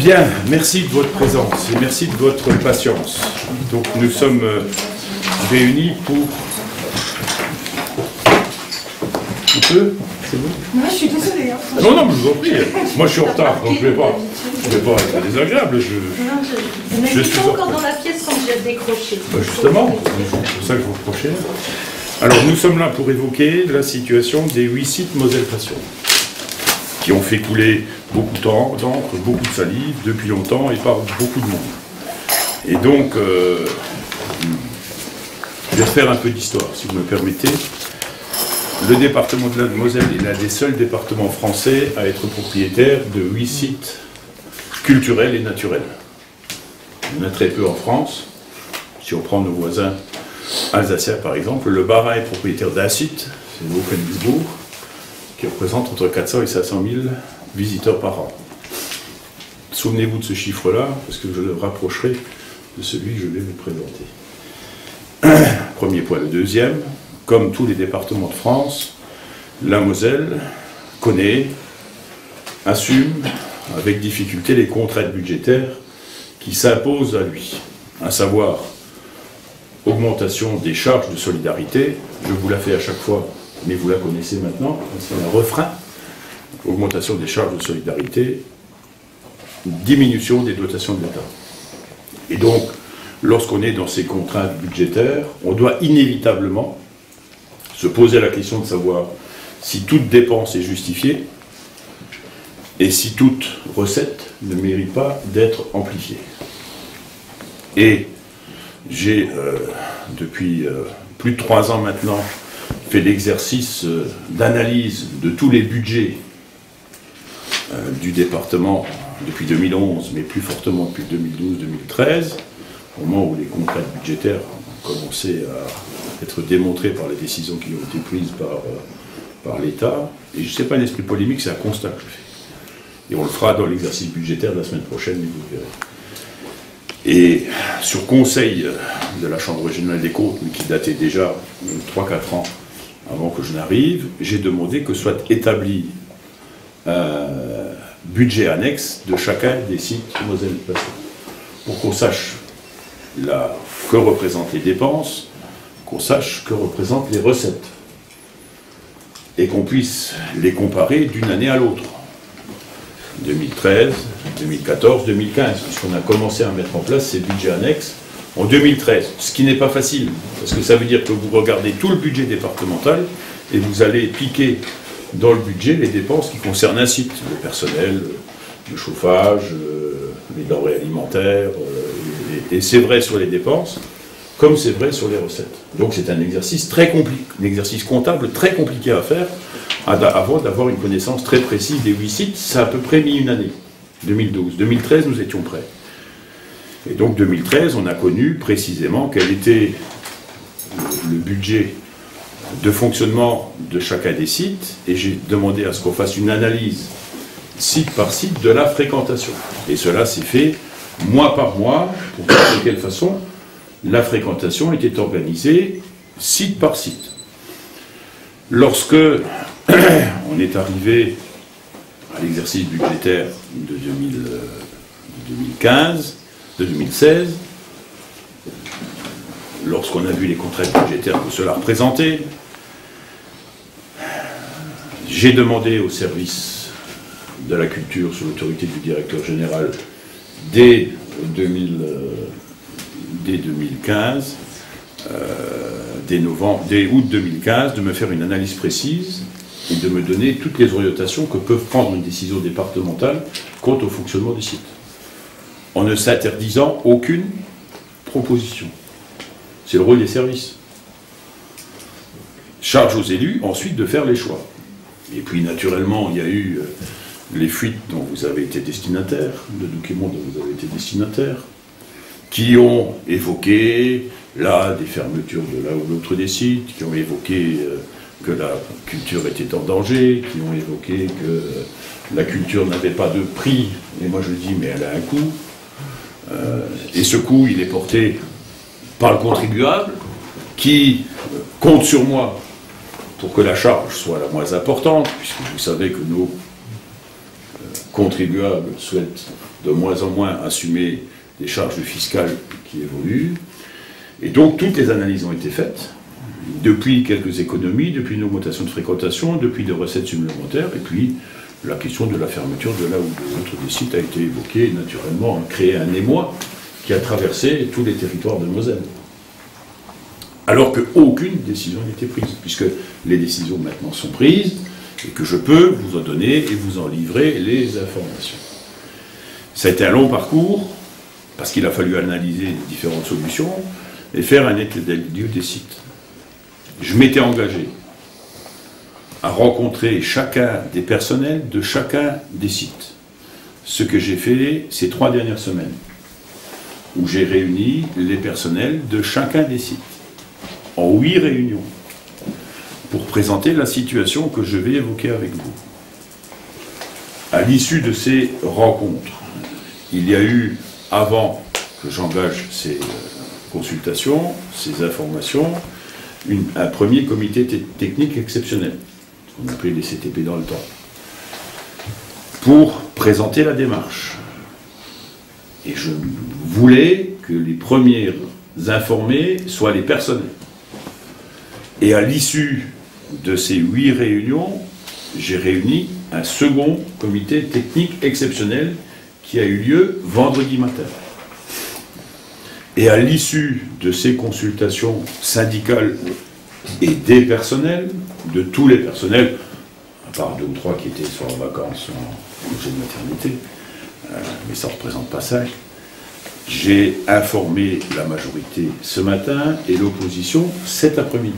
Bien, merci de votre présence et merci de votre patience. Donc nous sommes réunis pour... Un peu? C'est bon? Non, je suis désolée. Hein. Non, non, mais je vous en prie. Moi je suis en retard, donc je ne vais pas être désagréable. Vous n'êtes pas encore dans la pièce quand j'ai décroché. Justement, c'est pour ça que je vous reprochais. Alors nous sommes là pour évoquer la situation des 8 sites Moselle Passion, qui ont fait couler beaucoup de temps, d'encre, beaucoup de salive, depuis longtemps et par beaucoup de monde. Et donc, je vais faire un peu d'histoire, si vous me permettez. Le département de la Moselle est l'un des seuls départements français à être propriétaire de 8 sites culturels et naturels. Il y en a très peu en France. Si on prend nos voisins alsaciens, par exemple, le Bas-Rhin est propriétaire d'un site, c'est le Haut-Königsbourg, qui représente entre 400 et 500 000 visiteurs par an. Souvenez-vous de ce chiffre-là, parce que je le rapprocherai de celui que je vais vous présenter. Premier point. Le deuxième, comme tous les départements de France, la Moselle connaît, assume avec difficulté les contraintes budgétaires qui s'imposent à lui, à savoir augmentation des charges de solidarité, je vous la fais à chaque fois, mais vous la connaissez maintenant, c'est un refrain, augmentation des charges de solidarité, diminution des dotations de l'État. Et donc, lorsqu'on est dans ces contraintes budgétaires, on doit inévitablement se poser la question de savoir si toute dépense est justifiée et si toute recette ne mérite pas d'être amplifiée. Et j'ai, depuis plus de 3 ans maintenant, fait l'exercice d'analyse de tous les budgets du département depuis 2011, mais plus fortement depuis 2012-2013, au moment où les contraintes budgétaires ont commencé à être démontrées par les décisions qui ont été prises par l'État. Et ce n'est pas un esprit polémique, c'est un constat que je fais. Et on le fera dans l'exercice budgétaire de la semaine prochaine, et vous verrez. Et sur conseil de la Chambre régionale des comptes, mais qui datait déjà 3-4 ans avant que je n'arrive, j'ai demandé que soit établi un budget annexe de chacun des sites Moselle Passion, pour qu'on sache que représentent les dépenses, qu'on sache que représentent les recettes, et qu'on puisse les comparer d'une année à l'autre. 2013, 2014, 2015, puisqu'on a commencé à mettre en place ces budgets annexes en 2013, ce qui n'est pas facile, parce que ça veut dire que vous regardez tout le budget départemental et vous allez piquer dans le budget les dépenses qui concernent un site, le personnel, le chauffage, les denrées alimentaires, et c'est vrai sur les dépenses, comme c'est vrai sur les recettes. Donc c'est un exercice très compliqué, un exercice comptable très compliqué à faire, avant d'avoir une connaissance très précise des 8 sites. Ça a à peu près mis une année, 2012. 2013, nous étions prêts. Et donc 2013, on a connu précisément quel était le budget de fonctionnement de chacun des sites, et j'ai demandé à ce qu'on fasse une analyse site par site de la fréquentation. Et cela s'est fait mois par mois, pour voir de quelle façon la fréquentation était organisée site par site. Lorsque on est arrivé à l'exercice budgétaire de 2016, lorsqu'on a vu les contraintes budgétaires que cela représentait, j'ai demandé au service de la culture, sous l'autorité du directeur général, dès 2015, dès août 2015, de me faire une analyse précise et de me donner toutes les orientations que peuvent prendre une décision départementale quant au fonctionnement des sites, en ne s'interdisant aucune proposition. C'est le rôle des services. Charge aux élus ensuite de faire les choix. Et puis naturellement, il y a eu les fuites dont vous avez été destinataire, de documents dont vous avez été destinataire, qui ont évoqué là des fermetures de là ou l'autre des sites, qui ont évoqué que la culture était en danger, qui ont évoqué que la culture n'avait pas de prix. Et moi je dis, mais elle a un coût. Et ce coût, il est porté par le contribuable, qui compte sur moi pour que la charge soit la moins importante, puisque vous savez que nos contribuables souhaitent de moins en moins assumer des charges fiscales qui évoluent. Et donc toutes les analyses ont été faites, depuis quelques économies, depuis une augmentation de fréquentation, depuis des recettes supplémentaires, et puis la question de la fermeture de l'un ou de l'autre des sites a été évoquée, et naturellement a créé un émoi qui a traversé tous les territoires de Moselle. Alors qu'aucune décision n'était prise, puisque les décisions maintenant sont prises, et que je peux vous en donner et vous en livrer les informations. Ça a été un long parcours, parce qu'il a fallu analyser les différentes solutions, et faire un état des lieux des sites. Je m'étais engagé à rencontrer chacun des personnels de chacun des sites. Ce que j'ai fait ces 3 dernières semaines, où j'ai réuni les personnels de chacun des sites, en 8 réunions, pour présenter la situation que je vais évoquer avec vous. À l'issue de ces rencontres, il y a eu, avant que j'engage ces consultations, ces informations, un premier comité technique exceptionnel, qu'on appelait les CTP dans le temps, pour présenter la démarche. Et je voulais que les premiers informés soient les personnels. Et à l'issue de ces 8 réunions, j'ai réuni un second comité technique exceptionnel qui a eu lieu vendredi matin. Et à l'issue de ces consultations syndicales et des personnels, de tous les personnels, à part 2 ou 3 qui étaient soit en vacances, soit en congé de maternité, mais ça ne représente pas 5, j'ai informé la majorité ce matin et l'opposition cet après-midi,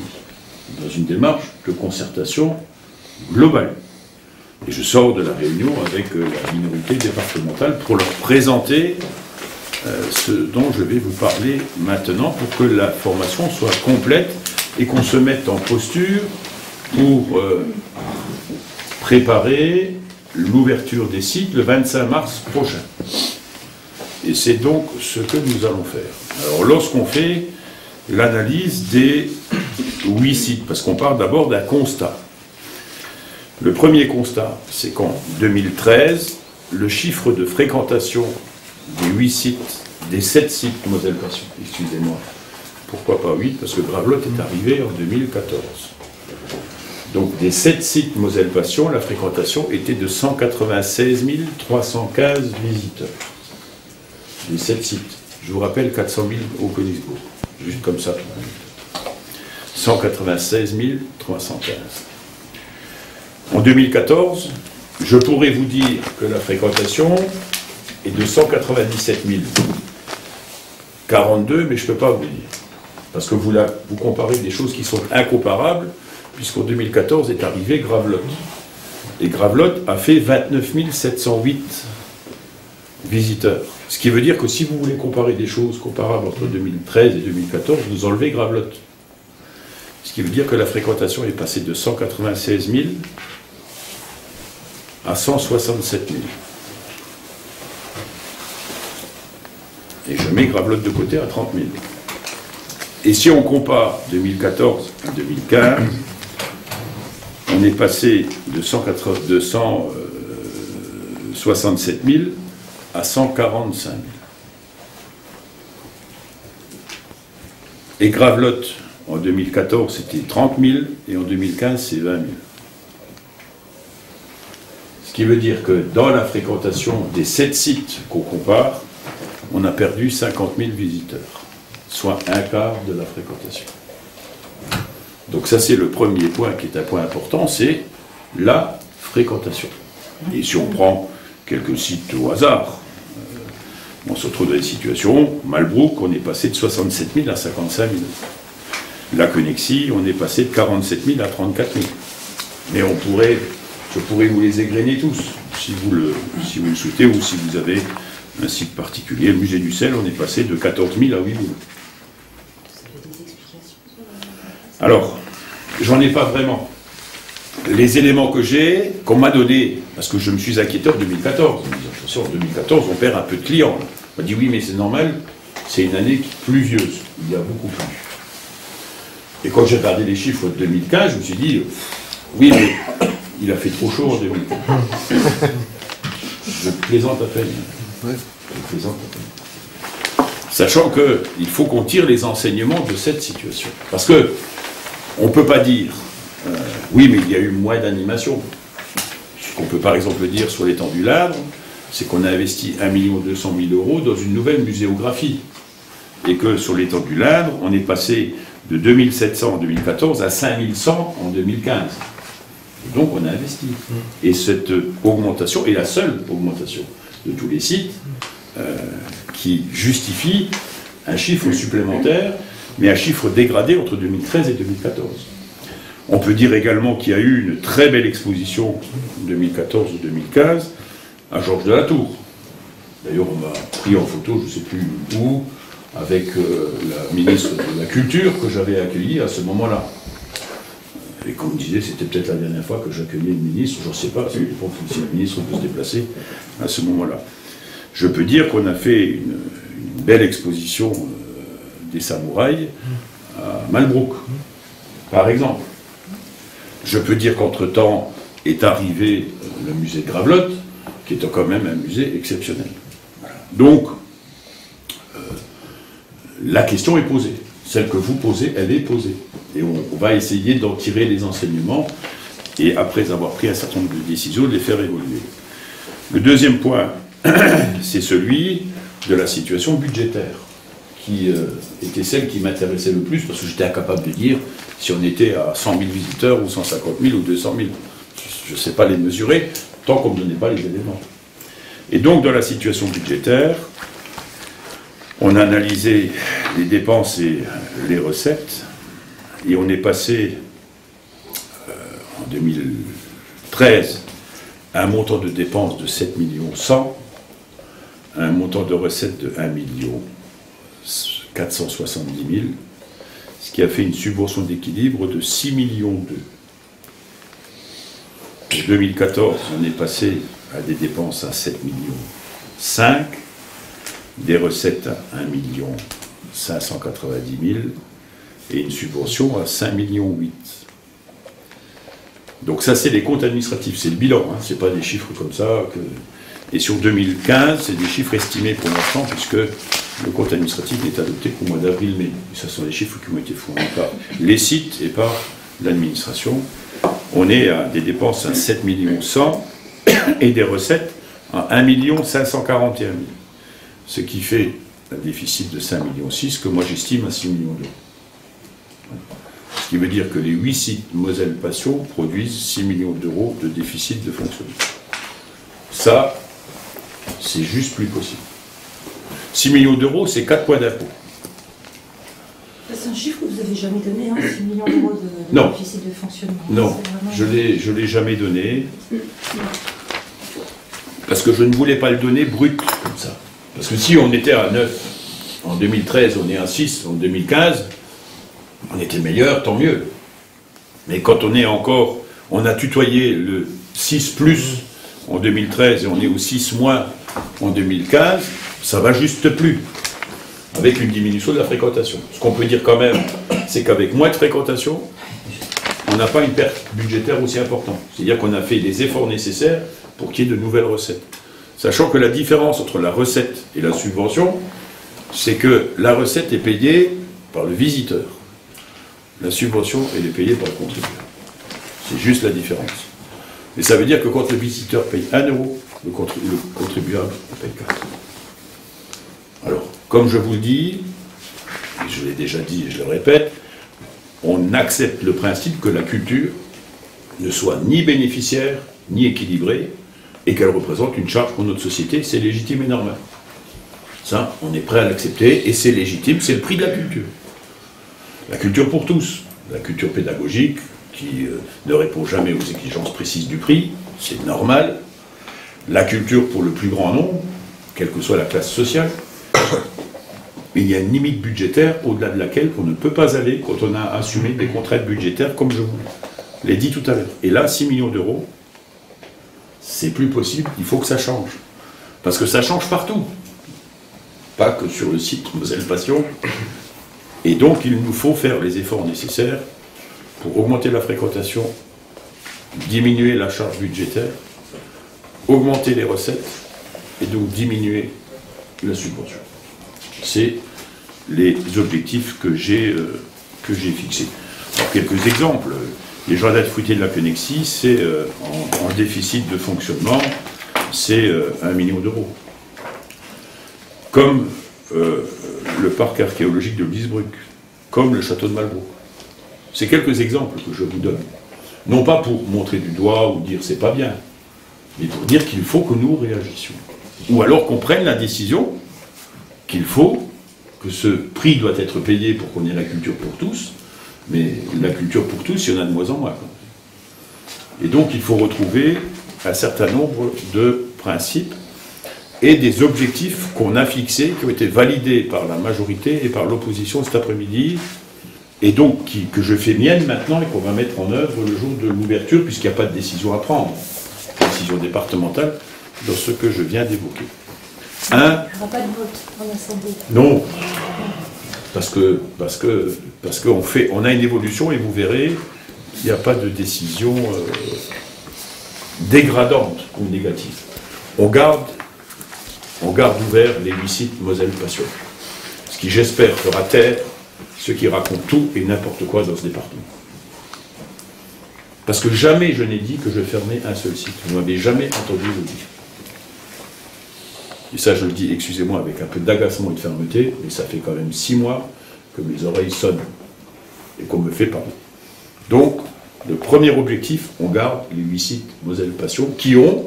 dans une démarche de concertation globale. Et je sors de la réunion avec la minorité départementale pour leur présenter ce dont je vais vous parler maintenant, pour que la formation soit complète et qu'on se mette en posture pour préparer l'ouverture des sites le 25 mars prochain. Et c'est donc ce que nous allons faire. Alors lorsqu'on fait l'analyse des 8 sites, parce qu'on part d'abord d'un constat. Le premier constat, c'est qu'en 2013, le chiffre de fréquentation des 8 sites, des 7 sites Moselle Passion, excusez-moi, pourquoi pas 8, parce que Gravelotte est arrivé en 2014. Donc des 7 sites Moselle Passion, la fréquentation était de 196 315 visiteurs. Les 7 sites. Je vous rappelle 400 000 au Königsbourg, juste comme ça. 196 315. En 2014, je pourrais vous dire que la fréquentation est de 197 042, mais je ne peux pas vous le dire. Parce que vous comparez des choses qui sont incomparables, puisqu'en 2014 est arrivé Gravelotte. Et Gravelotte a fait 29 708 visiteurs. Ce qui veut dire que si vous voulez comparer des choses comparables entre 2013 et 2014, vous enlevez Gravelotte. Ce qui veut dire que la fréquentation est passée de 196 000 à 167 000. Et je mets Gravelotte de côté à 30 000. Et si on compare 2014 à 2015, on est passé de 167 000 à 145 000. Et Gravelotte, en 2014, c'était 30 000, et en 2015, c'est 20 000. Ce qui veut dire que dans la fréquentation des 7 sites qu'on compare, on a perdu 50 000 visiteurs, soit un quart de la fréquentation. Donc ça, c'est le premier point qui est un point important, c'est la fréquentation. Et si on prend quelques sites au hasard, on se retrouve dans des situations, Malbrook, on est passé de 67 000 à 55 000. La Connexie, on est passé de 47 000 à 34 000. Mais je pourrais vous les égrener tous, si vous le souhaitez, ou si vous avez un site particulier. Le musée du sel, on est passé de 14 000 à 8 000. Alors, j'en ai pas vraiment. Les éléments que j'ai, qu'on m'a donné, parce que je me suis inquiété en 2014. En 2014, on perd un peu de clients. On m'a dit oui, mais c'est normal, c'est une année pluvieuse. Il y a beaucoup plu. Et quand j'ai regardé les chiffres de 2015, je me suis dit, oui, mais il a fait trop chaud en 2015. Je plaisante à peine. Ouais. Je plaisante à peine. Sachant qu'il faut qu'on tire les enseignements de cette situation. Parce que on ne peut pas dire, oui, mais il y a eu moins d'animation. Ce qu'on peut par exemple dire sur l'étang du Ladre, c'est qu'on a investi 1 200 000 € dans une nouvelle muséographie. Et que sur l'étang du Ladre, on est passé de 2700 en 2014 à 5100 en 2015. Et donc on a investi. Et cette augmentation est la seule augmentation de tous les sites qui justifie un chiffre supplémentaire, mais un chiffre dégradé entre 2013 et 2014. On peut dire également qu'il y a eu une très belle exposition en 2014 ou 2015 à Georges de la Tour. D'ailleurs, on m'a pris en photo, je ne sais plus où, avec la ministre de la Culture que j'avais accueillie à ce moment-là. Et comme on disait, c'était peut-être la dernière fois que j'accueillais une ministre, je ne sais pas, si la ministre peut se déplacer à ce moment-là. Je peux dire qu'on a fait une belle exposition des samouraïs à Malbrook, par exemple. Je peux dire qu'entre-temps est arrivé le musée de Gravelotte, qui est quand même un musée exceptionnel. Voilà. Donc, la question est posée. Celle que vous posez, elle est posée. Et on va essayer d'en tirer les enseignements et, après avoir pris un certain nombre de décisions, de les faire évoluer. Le deuxième point, c'est celui de la situation budgétaire, qui était celle qui m'intéressait le plus, parce que j'étais incapable de dire si on était à 100 000 visiteurs, ou 150 000, ou 200 000. Je ne sais pas les mesurer, tant qu'on ne me donnait pas les éléments. Et donc, dans la situation budgétaire, on a analysé les dépenses et les recettes, et on est passé, en 2013, à un montant de dépenses de 7 100 000, à un montant de recettes de 1 470 000, ce qui a fait une subvention d'équilibre de 6 millions d'euros. En 2014, on est passé à des dépenses à 7 millions 5, des recettes à 1 590 000 et une subvention à 5 millions 8. Donc ça, c'est les comptes administratifs, c'est le bilan, hein, c'est pas des chiffres comme ça. Et sur 2015, c'est des chiffres estimés pour l'instant, puisque le compte administratif n'est adopté qu'au mois d'avril-mai. Et ce sont des chiffres qui ont été fournis par les sites et par l'administration. On est à des dépenses à 7 100 000 et des recettes à 1 541 000. Ce qui fait un déficit de 5 600 000 que moi j'estime à 6 millions d'euros. Ce qui veut dire que les 8 sites Moselle-Passion produisent 6 millions d'euros de déficit de fonctionnement. Ça, c'est juste plus possible. 6 millions d'euros, c'est 4 points d'impôt. C'est un chiffre que vous n'avez jamais donné, hein, 6 millions d'euros de déficit de fonctionnement. Non, vraiment... je ne l'ai jamais donné. Parce que je ne voulais pas le donner brut, comme ça. Parce que si on était à 9 en 2013, on est à 6 en 2015, on était meilleur, tant mieux. Mais quand on est encore, on a tutoyé le 6 plus en 2013 et on est au 6 moins en 2015, ça va juste plus, avec une diminution de la fréquentation. Ce qu'on peut dire quand même, c'est qu'avec moins de fréquentation, on n'a pas une perte budgétaire aussi importante. C'est-à-dire qu'on a fait les efforts nécessaires pour qu'il y ait de nouvelles recettes. Sachant que la différence entre la recette et la subvention, c'est que la recette est payée par le visiteur. La subvention, elle est payée par le contribuable. C'est juste la différence. Et ça veut dire que quand le visiteur paye 1 euro, le contribuable paye 4. Alors, comme je vous le dis, et je l'ai déjà dit et je le répète, on accepte le principe que la culture ne soit ni bénéficiaire, ni équilibrée, et qu'elle représente une charge pour notre société, c'est légitime et normal. Ça, on est prêt à l'accepter, et c'est légitime, c'est le prix de la culture. La culture pour tous, la culture pédagogique, qui ne répond jamais aux exigences précises du prix, c'est normal. La culture pour le plus grand nombre, quelle que soit la classe sociale. Mais il y a une limite budgétaire au-delà de laquelle on ne peut pas aller quand on a assumé des contraintes budgétaires, comme je vous l'ai dit tout à l'heure. Et là, 6 millions d'euros, c'est plus possible, il faut que ça change. Parce que ça change partout. Pas que sur le site Moselle-Passion. Et donc, il nous faut faire les efforts nécessaires pour augmenter la fréquentation, diminuer la charge budgétaire, augmenter les recettes et donc diminuer la subvention. C'est les objectifs que j'ai fixés. Alors, quelques exemples. Les jardins fruitiers de la Connexie, c'est en déficit de fonctionnement, c'est 1 million d'euros. Comme le parc archéologique de Liesbruck, comme le château de Malbrook. C'est quelques exemples que je vous donne. Non pas pour montrer du doigt ou dire c'est pas bien, mais pour dire qu'il faut que nous réagissions. Ou alors qu'on prenne la décision qu'il faut que ce prix doit être payé pour qu'on ait la culture pour tous, mais la culture pour tous, il y en a de moins en moins. Et donc il faut retrouver un certain nombre de principes et des objectifs qu'on a fixés, qui ont été validés par la majorité et par l'opposition cet après-midi, et donc que je fais mienne maintenant et qu'on va mettre en œuvre le jour de l'ouverture, puisqu'il n'y a pas de décision à prendre, décision départementale, dans ce que je viens d'évoquer. Il n'y aura pas de vote en assemblée. Non, parce qu'on a une évolution et vous verrez, il n'y a pas de décision dégradante ou négative. On garde ouvert les 8 sites Moselle Passion. Ce qui, j'espère, fera taire ceux qui racontent tout et n'importe quoi dans ce département. Parce que jamais je n'ai dit que je fermais un seul site. Vous ne m'avez jamais entendu le dire. Et ça, je le dis, excusez-moi, avec un peu d'agacement et de fermeté, mais ça fait quand même 6 mois que mes oreilles sonnent et qu'on me fait parler. Donc, le premier objectif, on garde les 8 sites Moselle Passion qui ont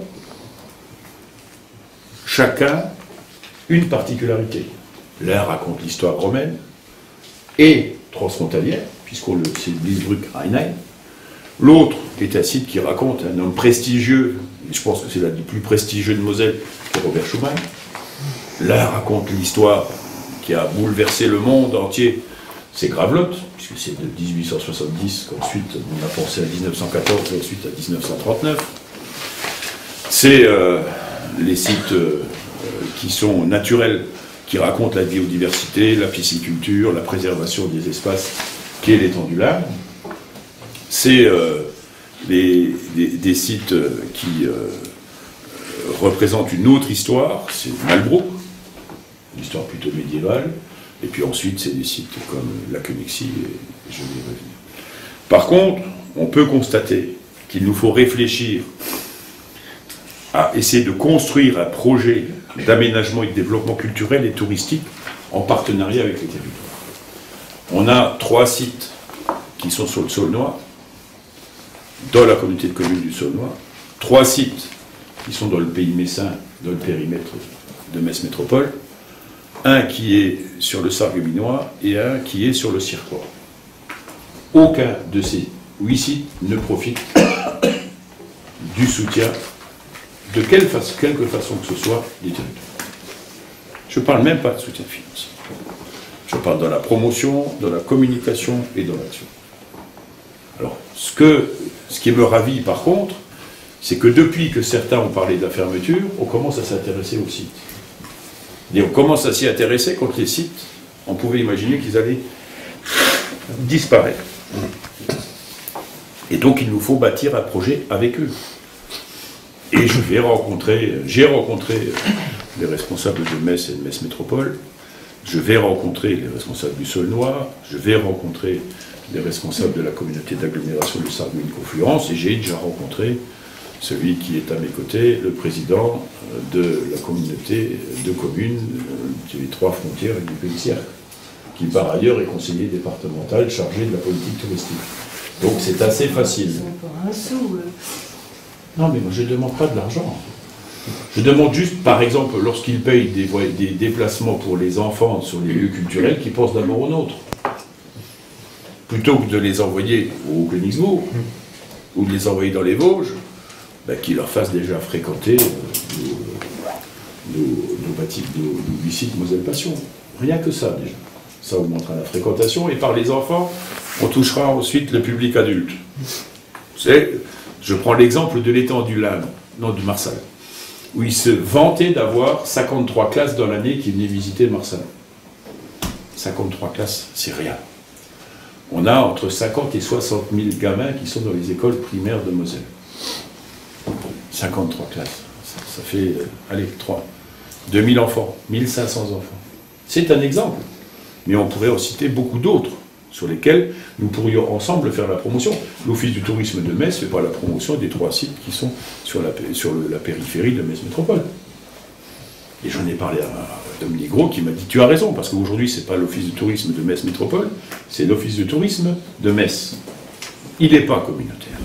chacun une particularité. L'un raconte l'histoire romaine et transfrontalière, c'est Liesbruck-Rheinheim. L'autre est un site qui raconte un homme prestigieux, et je pense que c'est l'un des plus prestigieux de Moselle, qui est Robert Schumann. L'un raconte l'histoire qui a bouleversé le monde entier, c'est Gravelotte, puisque c'est de 1870 qu'ensuite on a pensé à 1914 et ensuite à 1939. C'est les sites qui sont naturels, qui racontent la biodiversité, la pisciculture, la préservation des espaces qu'est l'étang du Lac. C'est des sites qui représentent une autre histoire, c'est Malbrook, une histoire plutôt médiévale, et puis ensuite c'est des sites comme la Connexie, et je vais y revenir. Par contre, on peut constater qu'il nous faut réfléchir à essayer de construire un projet d'aménagement et de développement culturel et touristique en partenariat avec les territoires. On a 3 sites qui sont sur le Saulnois, dans la communauté de communes du Saulnois, 3 sites qui sont dans le pays messin, dans le périmètre de Metz Métropole, un qui est sur le Sarregueminois et un qui est sur le Cirquois. Aucun de ces 8 sites ne profite du soutien de quelque façon que ce soit des territoires. Je ne parle même pas de soutien financier. Je parle de la promotion, de la communication et de l'action. Alors, ce qui me ravit par contre, c'est que depuis que certains ont parlé de la fermeture, on commence à s'intéresser aux sites. Et on commence à s'y intéresser quand les sites, on pouvait imaginer qu'ils allaient disparaître. Et donc il nous faut bâtir un projet avec eux. Et j'ai rencontré les responsables de Metz et de Metz Métropole, je vais rencontrer les responsables du Saulnois, je vais rencontrer les responsables de la communauté d'agglomération de Sarreguemines-Confluence, et j'ai déjà rencontré celui qui est à mes côtés, le président de la communauté de communes qui est 3 frontières et du Pays Cercle, qui par ailleurs est conseiller départemental chargé de la politique touristique. Donc c'est assez facile. Un sou. Non, mais moi je ne demande pas de l'argent. Je demande juste, par exemple, lorsqu'ils payent des déplacements pour les enfants sur les lieux culturels, qu'ils pensent d'abord aux nôtres. Plutôt que de les envoyer au Königsbourg, ou de les envoyer dans les Vosges, qu'ils leur fassent déjà fréquenter nos 8 sites Moselle Passion. Rien que ça, déjà. Ça augmentera la fréquentation, et par les enfants, on touchera ensuite le public adulte. Je prends l'exemple de l'étang du Lac, non, de Marsal, où il se vantait d'avoir 53 classes dans l'année qui venaient visiter Marsal. 53 classes, c'est rien. On a entre 50 et 60 000 gamins qui sont dans les écoles primaires de Moselle. 53 classes. Ça fait, allez, 2000 enfants, 1500 enfants. C'est un exemple. Mais on pourrait en citer beaucoup d'autres sur lesquels nous pourrions ensemble faire la promotion. L'Office du tourisme de Metz fait pas la promotion des 3 sites qui sont sur la périphérie de Metz Métropole. Et j'en ai parlé à Dominique Gros qui m'a dit « Tu as raison, parce qu'aujourd'hui, ce n'est pas l'Office du tourisme de Metz Métropole, c'est l'Office du tourisme de Metz. Il n'est pas communautaire.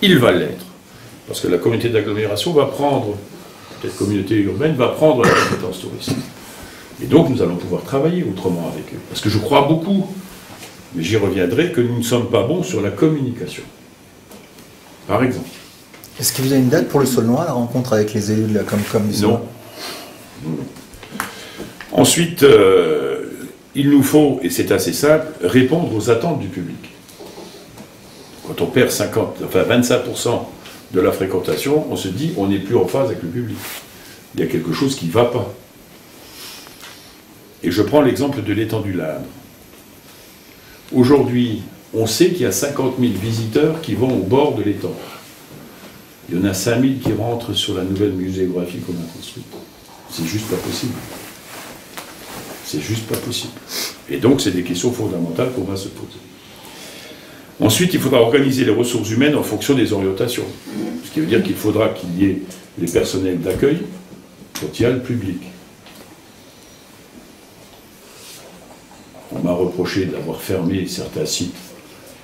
Il va l'être. Parce que la communauté d'agglomération va prendre, peut-être communauté urbaine, va prendre la compétence tourisme. Et donc, nous allons pouvoir travailler autrement avec eux. Parce que je crois beaucoup, mais j'y reviendrai, que nous ne sommes pas bons sur la communication. Par exemple. Est-ce que vous avez une date pour le Saulnois, la rencontre avec les élus de la Comcom du Saulnois? Non. Ensuite, il nous faut, et c'est assez simple, répondre aux attentes du public. Quand on perd 25% de la fréquentation, on se dit on n'est plus en phase avec le public. Il y a quelque chose qui ne va pas. Et je prends l'exemple de l'étang du Ladre. Aujourd'hui, on sait qu'il y a 50 000 visiteurs qui vont au bord de l'étang. Il y en a 5 000 qui rentrent sur la nouvelle muséographie qu'on a construite. C'est juste pas possible. C'est juste pas possible. Et donc, c'est des questions fondamentales qu'on va se poser. Ensuite, il faudra organiser les ressources humaines en fonction des orientations. Ce qui veut dire qu'il faudra qu'il y ait les personnels d'accueil quand il y a le public. On m'a reproché d'avoir fermé certains sites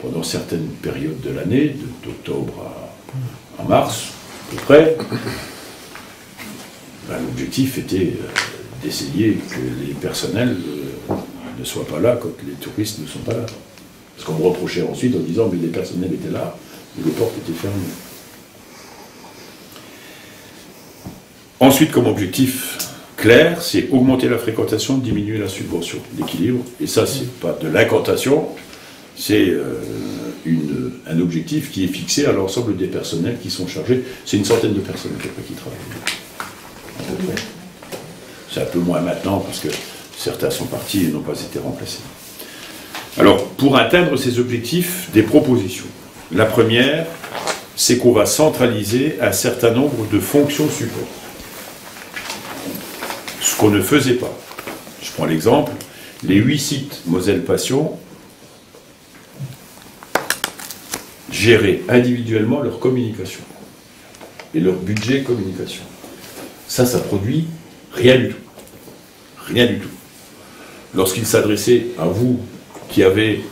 pendant certaines périodes de l'année, d'octobre à mars, à peu près. Ben, l'objectif était d'essayer que les personnels ne soient pas là quand les touristes ne sont pas là. Parce qu'on me reprochait ensuite en disant mais les personnels étaient là, mais les portes étaient fermées. Ensuite, comme objectif clair, c'est augmenter la fréquentation, diminuer la subvention, l'équilibre. Et ça, c'est pas de l'incantation, c'est un objectif qui est fixé à l'ensemble des personnels qui sont chargés. C'est une centaine de personnes à peu près qui travaillent. À peu près. C'est un peu moins maintenant parce que certains sont partis et n'ont pas été remplacés. Alors, pour atteindre ces objectifs, des propositions. La première, c'est qu'on va centraliser un certain nombre de fonctions support. Ce qu'on ne faisait pas. Je prends l'exemple, les 8 sites Moselle-Passion géraient individuellement leur communication et leur budget communication. Ça produit rien du tout. Rien du tout. Lorsqu'il s'adressait à vous, qui avez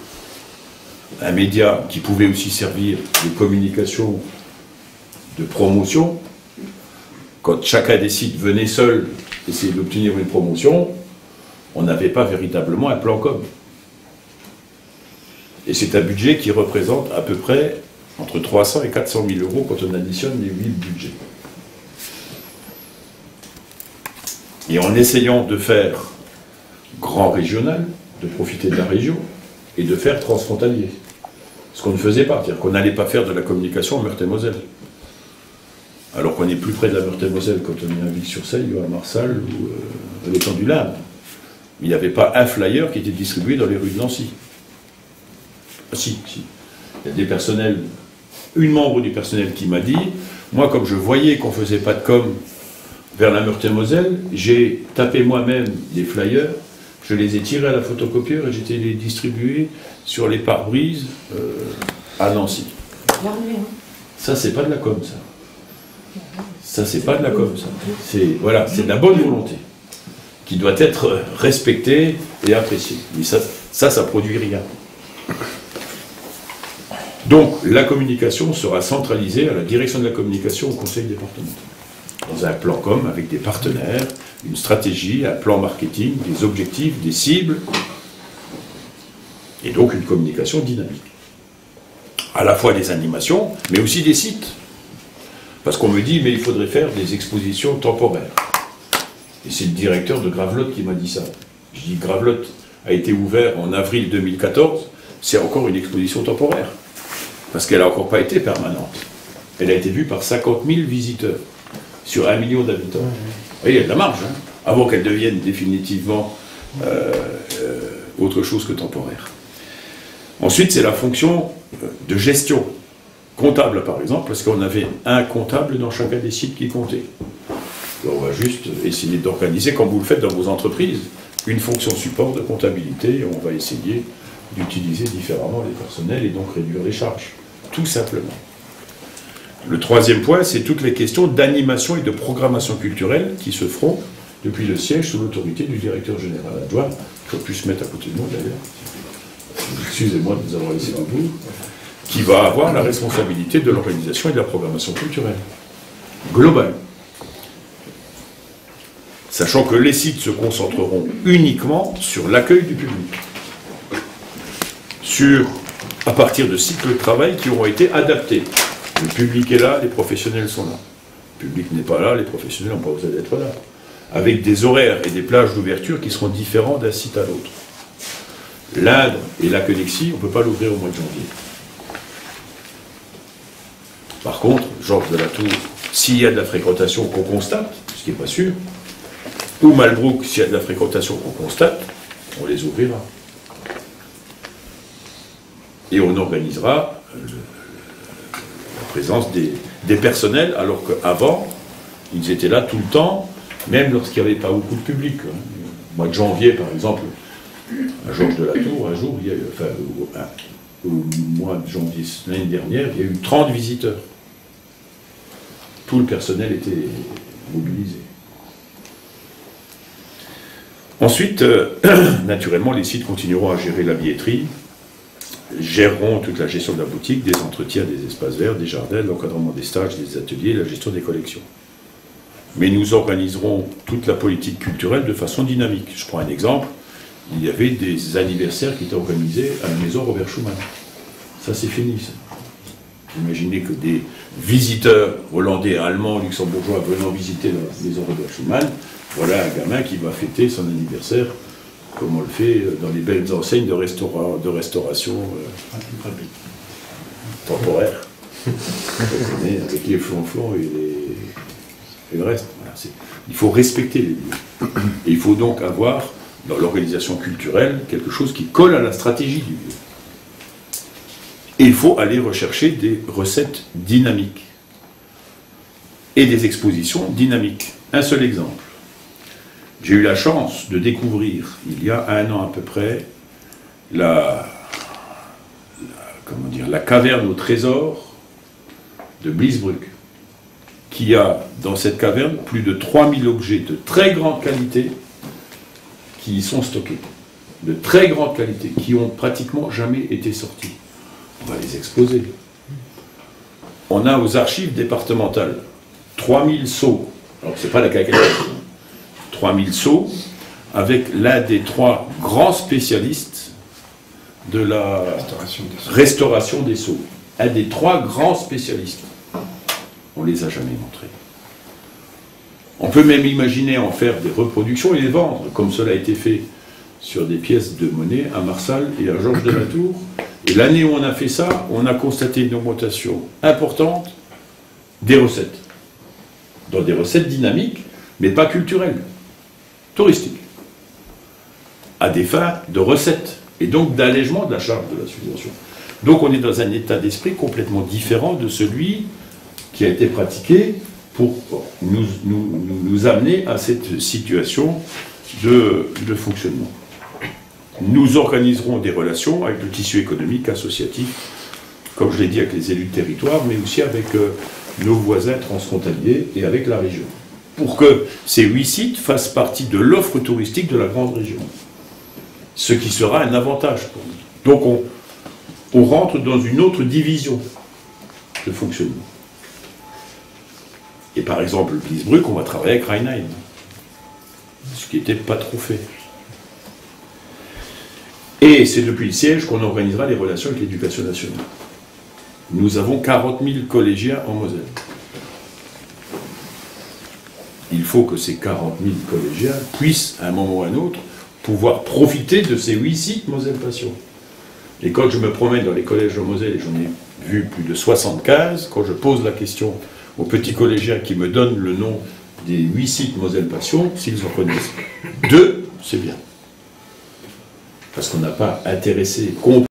un média qui pouvait aussi servir de communication, de promotion, quand chacun des sites venait seul essayer d'obtenir une promotion, on n'avait pas véritablement un plan com. Et c'est un budget qui représente à peu près entre 300 et 400 000 euros quand on additionne les 8 budgets. Et en essayant de faire grand régional, de profiter de la région, et de faire transfrontalier. Ce qu'on ne faisait pas, c'est-à-dire qu'on n'allait pas faire de la communication en Meurthe-et-Moselle. Alors qu'on est plus près de la Meurthe-et-Moselle quand on est à Vic-sur-Seille ou à Marsal ou à l'étang du Ladre. Il n'y avait pas un flyer qui était distribué dans les rues de Nancy. Ah, si. Il y a des personnels, une membre du personnel qui m'a dit, moi comme je voyais qu'on ne faisait pas de com vers la Meurthe-et-Moselle, j'ai tapé moi-même des flyers, je les ai tirés à la photocopieur et j'étais les distribuer sur les pare-brises à Nancy. Ça, c'est pas de la com, ça. Ça, c'est pas de la com, ça. Voilà, c'est de la bonne volonté qui doit être respectée et appréciée. Mais ça produit rien. Donc, la communication sera centralisée à la direction de la communication au conseil départemental. Dans un plan com avec des partenaires, une stratégie, un plan marketing, des objectifs, des cibles, et donc une communication dynamique. À la fois des animations, mais aussi des sites. Parce qu'on me dit, mais il faudrait faire des expositions temporaires. Et c'est le directeur de Gravelotte qui m'a dit ça. Je dis, Gravelotte a été ouvert en avril 2014, c'est encore une exposition temporaire. Parce qu'elle n'a encore pas été permanente. Elle a été vue par 50 000 visiteurs sur 1 million d'habitants. Vous voyez, il y a de la marge, hein, avant qu'elle devienne définitivement autre chose que temporaire. Ensuite, c'est la fonction de gestion. Comptable, par exemple, parce qu'on avait un comptable dans chacun des sites qui comptait. On va juste essayer d'organiser, comme vous le faites dans vos entreprises, une fonction support de comptabilité, et on va essayer d'utiliser différemment les personnels et donc réduire les charges, tout simplement. Le troisième point, c'est toutes les questions d'animation et de programmation culturelle qui se feront depuis le siège sous l'autorité du directeur général adjoint, qu'il faut plus se mettre à côté de moi d'ailleurs, excusez-moi de vous avoir laissé debout, qui va avoir la responsabilité de l'organisation et de la programmation culturelle, globale. Sachant que les sites se concentreront uniquement sur l'accueil du public, à partir de cycles de travail qui auront été adaptés. Le public est là, les professionnels sont là. Le public n'est pas là, les professionnels n'ont pas besoin d'être là. Avec des horaires et des plages d'ouverture qui seront différents d'un site à l'autre. L'Indre et la Connexie, on ne peut pas l'ouvrir au mois de janvier. Par contre, Georges de la Tour, s'il y a de la fréquentation qu'on constate, ce qui n'est pas sûr, ou Malbrouck, s'il y a de la fréquentation qu'on constate, on les ouvrira. Et on organisera la présence des personnels, alors qu'avant, ils étaient là tout le temps, même lorsqu'il n'y avait pas beaucoup de public. Au mois de janvier, par exemple, à Georges de la Tour, un jour, il y a eu, enfin, au mois de janvier l'année dernière, il y a eu 30 visiteurs. Tout le personnel était mobilisé. Ensuite, naturellement, les sites continueront à gérer la billetterie, géreront toute la gestion de la boutique, des entretiens, des espaces verts, des jardins, l'encadrement des stages, des ateliers, la gestion des collections. Mais nous organiserons toute la politique culturelle de façon dynamique. Je prends un exemple, il y avait des anniversaires qui étaient organisés à la maison Robert Schuman. Ça, c'est fini, ça. Imaginez que des visiteurs hollandais, allemands, luxembourgeois venant visiter la maison Robert Schuman, voilà un gamin qui va fêter son anniversaire comme on le fait dans les belles enseignes de restauration temporaire. Avec les flonflons et le reste. Voilà, il faut respecter les lieux. Et il faut donc avoir, dans l'organisation culturelle, quelque chose qui colle à la stratégie du lieu. Et il faut aller rechercher des recettes dynamiques et des expositions dynamiques. Un seul exemple. J'ai eu la chance de découvrir, il y a 1 an à peu près, la caverne au trésor de Bliesbruck, qui a dans cette caverne plus de 3000 objets de très grande qualité qui y sont stockés. De très grande qualité, qui ont pratiquement jamais été sortis. On va les exposer. On a aux archives départementales 3000 seaux, alors c'est pas la cacahuète, 3000 seaux, avec l'un des 3 grands spécialistes de la restauration des seaux. Un des 3 grands spécialistes. On ne les a jamais montrés. On peut même imaginer en faire des reproductions et les vendre, comme cela a été fait sur des pièces de monnaie à Marsal et à Georges de la Tour. Et l'année où on a fait ça, on a constaté une augmentation importante des recettes. Dans des recettes dynamiques, mais pas culturelles, touristiques. À des fins de recettes, et donc d'allègement de la charge de la subvention. Donc on est dans un état d'esprit complètement différent de celui qui a été pratiqué pour nous amener à cette situation de fonctionnement. Nous organiserons des relations avec le tissu économique associatif, comme je l'ai dit, avec les élus de territoire, mais aussi avec nos voisins transfrontaliers et avec la région, pour que ces 8 sites fassent partie de l'offre touristique de la grande région, ce qui sera un avantage pour nous. Donc on rentre dans une autre division de fonctionnement. Et par exemple, Bliesbruck, on va travailler avec Rheinheim, ce qui n'était pas trop fait. Et c'est depuis le siège qu'on organisera les relations avec l'éducation nationale. Nous avons 40 000 collégiens en Moselle. Il faut que ces 40 000 collégiens puissent, à un moment ou à un autre, pouvoir profiter de ces 8 sites Moselle Passion. Et quand je me promène dans les collèges de Moselle, et j'en ai vu plus de 75, quand je pose la question aux petits collégiens qui me donnent le nom des 8 sites Moselle Passion, s'ils en connaissent 2, c'est bien. Parce qu'on n'a pas intéressé,